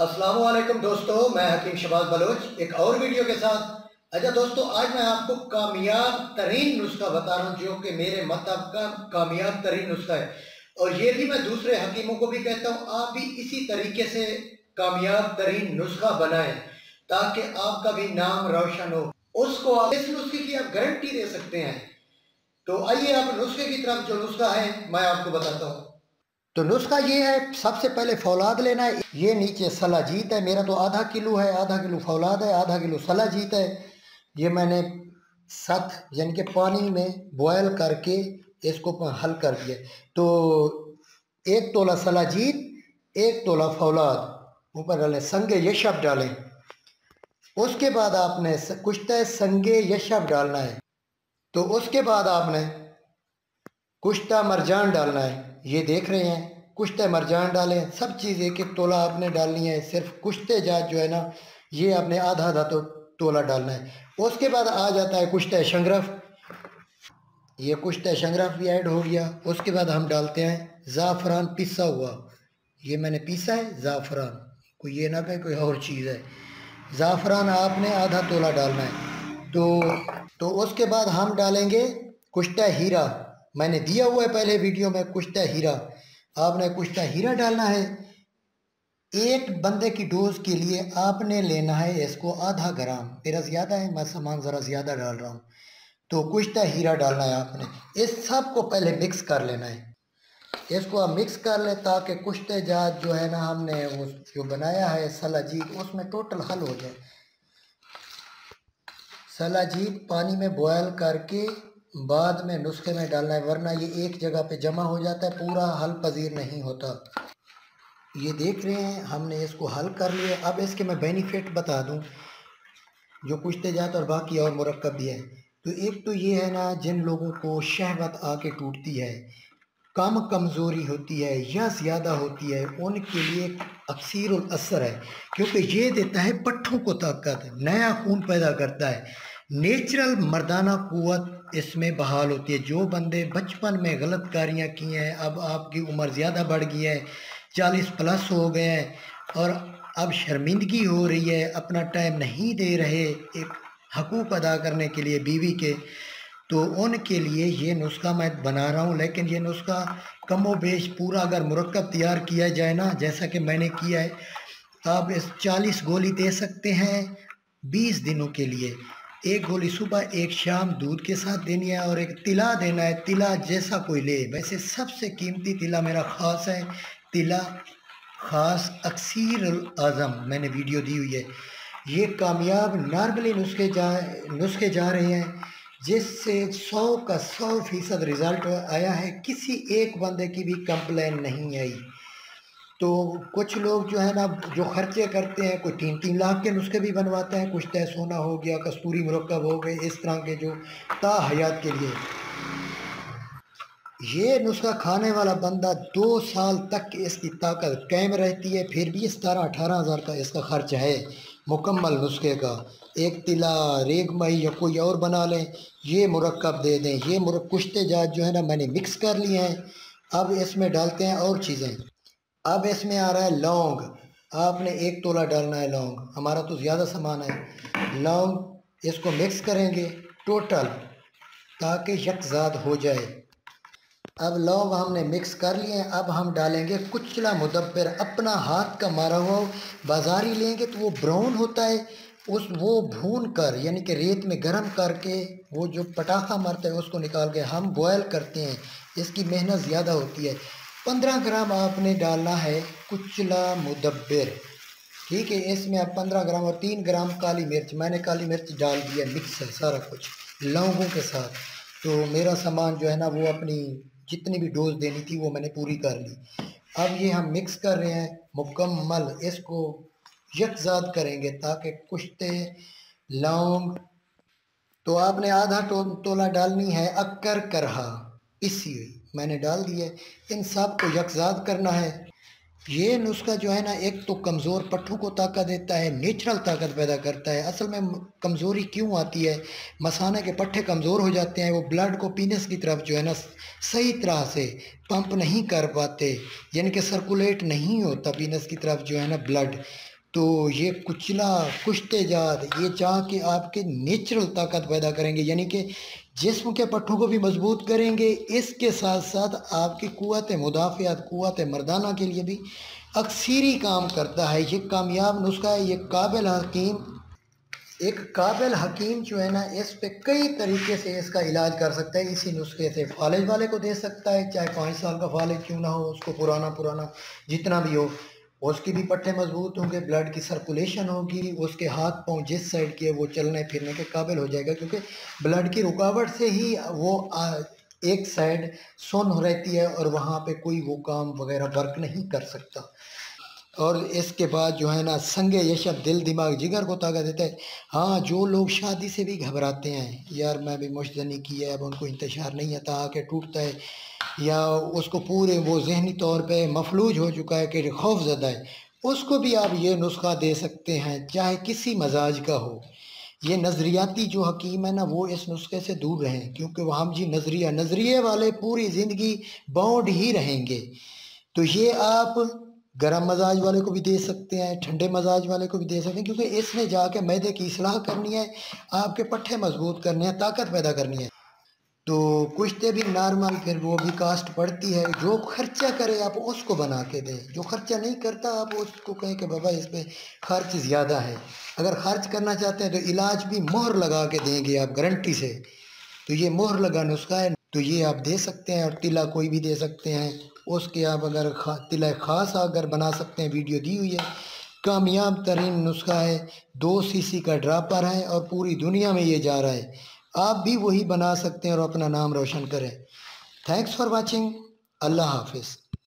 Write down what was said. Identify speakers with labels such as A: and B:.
A: अस्सलाम वालेकुम दोस्तों, मैं हकीम शबाज बलोच एक और वीडियो के साथ। अच्छा दोस्तों, आज मैं आपको कामयाब तरीन नुस्खा बता रहा हूँ जो कि मेरे मतलब का कामयाब तरीन नुस्खा है। और ये भी मैं दूसरे हकीमों को भी कहता हूँ, आप भी इसी तरीके से कामयाब तरीन नुस्खा बनाएं ताकि आपका भी नाम रोशन हो। उसको आप इस नुस्खे की आप गारंटी दे सकते हैं। तो आइए आप नुस्खे की तरफ, जो नुस्खा है मैं आपको बताता हूँ। तो नुस्खा ये है, सबसे पहले फौलाद लेना है। ये नीचे सलाजीत है, मेरा तो आधा किलो है, आधा किलो फौलाद है, आधा किलो सलाजीत है। ये मैंने साथ यानी कि पानी में बॉयल करके इसको हल कर दिया। तो 1 तोला सलाजीत, 1 तोला फौलाद ऊपर डालें, संगे यशब डालें। उसके बाद आपने कुश्ता संगे यशब डालना है। तो उसके बाद आपने कुश्ता मरजान डालना है। ये देख रहे हैं, कुश्ते मरजान डालें। सब चीज़ एक एक तोला आपने डालनी है। सिर्फ कुश्ते जात जो है ना, ये आपने आधा आधा तो तोला डालना है। उसके बाद आ जाता है कुश्ते शंगरफ। ये कुश्ते शंगरफ भी ऐड हो गया। उसके बाद हम डालते हैं ज़ाफ़रान पिसा हुआ। ये मैंने पीसा है ज़ाफ़रान, कोई ये ना कहे कोई और चीज़ है। ज़ाफ़रान आपने आधा तोला डालना है। तो उसके बाद हम डालेंगे कुश्ता हीरा। मैंने दिया हुआ है पहले वीडियो में कुश्ता हीरा। आपने कुश्ता हीरा डालना है। एक बंदे की डोज के लिए आपने लेना है इसको आधा ग्राम। मेरा ज़्यादा है, मैं सामान ज़रा ज़्यादा डाल रहा हूँ। तो कुश्ता हीरा डालना है आपने। इस सब को पहले मिक्स कर लेना है। इसको आप मिक्स कर लें ताकि कुश्ते जात जो है ना, हमने वो जो बनाया है सलाजीत, उसमें टोटल हल हो जाए। सलाजीत पानी में बॉयल करके बाद में नुस्खे में डालना है, वरना ये एक जगह पे जमा हो जाता है, पूरा हल पजीर नहीं होता। ये देख रहे हैं, हमने इसको हल कर लिया। अब इसके मैं बेनिफिट बता दूं, जो कुश्ते जात और बाकी और मुरक्कब भी है। तो एक तो ये है ना, जिन लोगों को शहवत आके टूटती है, कम कमज़ोरी होती है या ज़्यादा होती है, उनके लिए अक्सीरुल असर है। क्योंकि ये देता है पट्ठों को ताकत, नया खून पैदा करता है, नेचुरल मर्दाना कुव्वत इसमें बहाल होती है। जो बंदे बचपन में गलत कारियाँ की हैं, अब आपकी उम्र ज़्यादा बढ़ गई है, 40 प्लस हो गए हैं और अब शर्मिंदगी हो रही है, अपना टाइम नहीं दे रहे एक हकूक़ अदा करने के लिए बीवी के, तो उनके लिए ये नुस्खा मैं बना रहा हूँ। लेकिन ये नुस्खा कमो बेश पूरा अगर मुरक्कब तैयार किया जाए ना, जैसा कि मैंने किया है, आप इस 40 गोली दे सकते हैं 20 दिनों के लिए। एक गोली सुबह एक शाम दूध के साथ देनी है और एक तिला देना है। तिला जैसा कोई ले, वैसे सबसे कीमती तिला मेरा ख़ास है, तिला ख़ास अक्सीरुल आज़म, मैंने वीडियो दी हुई है। ये कामयाब नॉर्मली नुस्खे जा रहे हैं, जिससे 100 का 100% रिज़ल्ट आया है। किसी एक बंदे की भी कंप्लेन नहीं आई। तो कुछ लोग जो है ना, जो खर्चे करते हैं, कोई 3-3 लाख के नुस्खे भी बनवाते हैं। कुछ तय सोना हो गया, कस्तूरी मुरक्कब हो गए, इस तरह के जो ताहयात के लिए। ये नुस्खा खाने वाला बंदा 2 साल तक इसकी ताकत कायम रहती है। फिर भी 17-18 हज़ार का इसका खर्च है मुकम्मल नुस्खे का। एक तिला रेग माही या कोई और बना लें, ये मुरक्कब दे दें। ये कुश्ते जात जो है ना, मैंने मिक्स कर लिए हैं। अब इसमें डालते हैं और चीज़ें। अब इसमें आ रहा है लौंग। आपने 1 तोला डालना है लौंग, हमारा तो ज़्यादा सामान है। लौंग इसको मिक्स करेंगे टोटल ताकि यकजाद हो जाए। अब लौंग हमने मिक्स कर लिए हैं। अब हम डालेंगे कुचला मुदब्बिर, अपना हाथ का मारा हुआ। बाज़ारी लेंगे तो वो ब्राउन होता है, वो भून कर यानी कि रेत में गर्म करके वो जो पटाखा मरता है उसको निकाल के हम बॉयल करते हैं। इसकी मेहनत ज़्यादा होती है। 15 ग्राम आपने डालना है कुचला मुदब्बिर, ठीक है। इसमें आप 15 ग्राम और 3 ग्राम काली मिर्च, मैंने काली मिर्च डाल दिया, मिक्स है सारा कुछ लौंगों के साथ। तो मेरा सामान जो है ना, वो अपनी जितनी भी डोज देनी थी वो मैंने पूरी कर ली। अब ये हम मिक्स कर रहे हैं मुकम्मल, इसको यकजाद करेंगे ताकि कुश्ते लौंग, तो आपने आधा तोला डालनी है अक्कर करहा, इसी मैंने डाल दिया। इन सब को यकजाद करना है। ये नुस्खा जो है ना, एक तो कमज़ोर पट्ठों को ताकत देता है, नेचुरल ताकत पैदा करता है। असल में कमज़ोरी क्यों आती है, मसाने के पट्ठे कमज़ोर हो जाते हैं, वो ब्लड को पीनस की तरफ जो है ना सही तरह से पंप नहीं कर पाते, यानी कि सर्कुलेट नहीं होता पीनस की तरफ जो है ना ब्लड। तो ये कुचला कुश्ते जात ये चाह के आपके नेचुरल ताकत पैदा करेंगे, यानी कि जिस्म के पट्ठों को भी मजबूत करेंगे। इसके साथ साथ आपकी क़ुव्वत मुदाफ़ियत, क़ुव्वत मर्दाना के लिए भी अक्सरी काम करता है। ये कामयाब नुस्खा है। ये काबिल हकीम जो है ना, इस पे कई तरीके से इसका इलाज कर सकता है। इसी नुस्खे से फालिज वाले को दे सकता है, चाहे 5 साल का फालिज क्यों ना हो, उसको पुराना जितना भी हो, उसकी भी पट्टे मजबूत होंगे, ब्लड की सर्कुलेशन होगी, उसके हाथ पाँव जिस साइड के वो चलने फिरने के काबिल हो जाएगा, क्योंकि ब्लड की रुकावट से ही वो एक साइड सुन्न रहती है और वहाँ पे कोई वो काम वगैरह वर्क नहीं कर सकता। और इसके बाद जो है ना, संगे यशब दिल दिमाग जिगर को ताकत देता है। हाँ, जो लोग शादी से भी घबराते हैं, यार मैं भी मुश्तनी की है, अब उनको इंतशार नहीं आता, आके टूटता है, या उसको पूरे वो ज़हनी तौर पे मफलूज हो चुका है कि खौफज़दा है, उसको भी आप ये नुस्खा दे सकते हैं, चाहे किसी मजाज का हो। ये नज़रियाती जो हकीम है ना, वो इस नुस्खे से दूर रहें, क्योंकि वो हम जी नज़रिए वाले पूरी ज़िंदगी बाउंड ही रहेंगे। तो ये आप गरम मजाज वाले को भी दे सकते हैं, ठंडे मजाज वाले को भी दे सकते हैं, क्योंकि इसने जाके मैदे की इस्लाह करनी है, आपके पट्ठे मजबूत करने हैं, ताकत पैदा करनी है। तो कुश्ते भी नॉर्मल, फिर वो भी कास्ट पड़ती है। जो खर्चा करे आप उसको बना के दें, जो खर्चा नहीं करता आप उसको कहें कि बाबा इस पे खर्च ज़्यादा है। अगर खर्च करना चाहते हैं तो इलाज भी मोहर लगा के देंगे आप गारंटी से। तो ये मोहर लगा नुस्खा है, तो ये आप दे सकते हैं। और तिला कोई भी दे सकते हैं, उसके आप अगर तिला ख़ास अगर बना सकते हैं, वीडियो दी हुई है। कामयाब तरीन नुस्खा है, 2 सीसी का ड्रापर है और पूरी दुनिया में ये जा रहा है। आप भी वही बना सकते हैं और अपना नाम रोशन करें। Thanks for watching. अल्लाह हाफिज़।